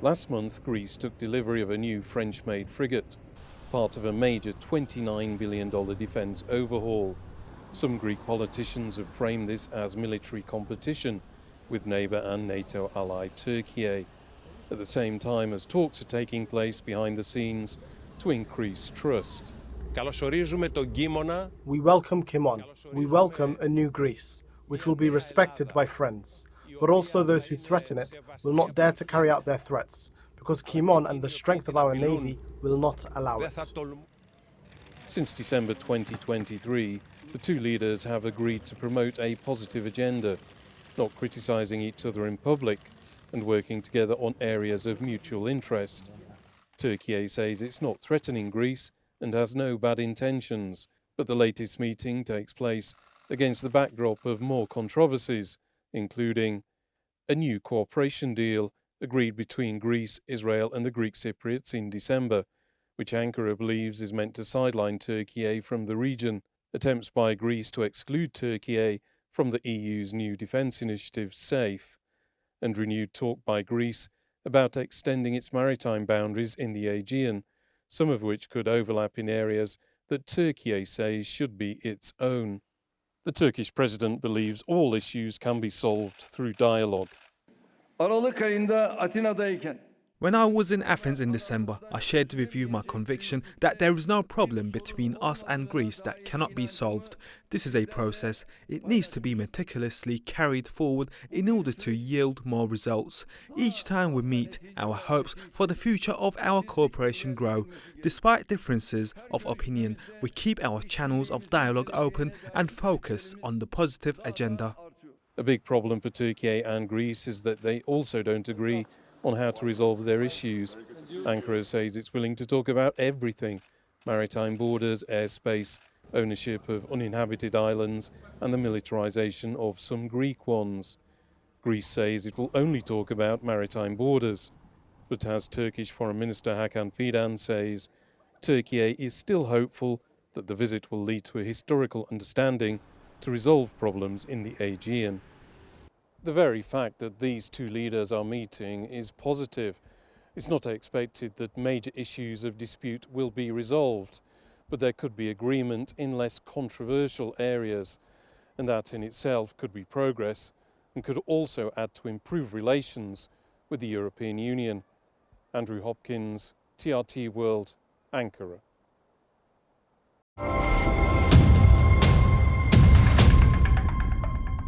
Last month, Greece took delivery of a new French-made frigate, part of a major $29 billion defence overhaul. Some Greek politicians have framed this as military competition with neighbour and NATO ally Türkiye, at the same time as talks are taking place behind the scenes to increase trust. We welcome Kimon. We welcome a new Greece, which will be respected by friends. But also those who threaten it will not dare to carry out their threats, because Kimon and the strength of our navy will not allow it. Since December 2023, the two leaders have agreed to promote a positive agenda, not criticising each other in public and working together on areas of mutual interest. Türkiye says it's not threatening Greece and has no bad intentions, but the latest meeting takes place against the backdrop of more controversies, including a new cooperation deal agreed between Greece, Israel and the Greek Cypriots in December, which Ankara believes is meant to sideline Türkiye from the region, attempts by Greece to exclude Türkiye from the EU's new defence initiative, SAFE, and renewed talk by Greece about extending its maritime boundaries in the Aegean, some of which could overlap in areas that Türkiye says should be its own. The Turkish president believes all issues can be solved through dialogue. When I was in Athens in December, I shared with you my conviction that there is no problem between us and Greece that cannot be solved. This is a process. It needs to be meticulously carried forward in order to yield more results. Each time we meet, our hopes for the future of our cooperation grow. Despite differences of opinion, we keep our channels of dialogue open and focus on the positive agenda. A big problem for Türkiye and Greece is that they also don't agree on how to resolve their issues. Ankara says it's willing to talk about everything: maritime borders, airspace, ownership of uninhabited islands and the militarization of some Greek ones. Greece says it will only talk about maritime borders, but as Turkish Foreign Minister Hakan Fidan says, Türkiye is still hopeful that the visit will lead to a historical understanding to resolve problems in the Aegean. The very fact that these two leaders are meeting is positive. It's not expected that major issues of dispute will be resolved, but there could be agreement in less controversial areas, and that in itself could be progress and could also add to improved relations with the European Union. Andrew Hopkins, TRT World, Ankara.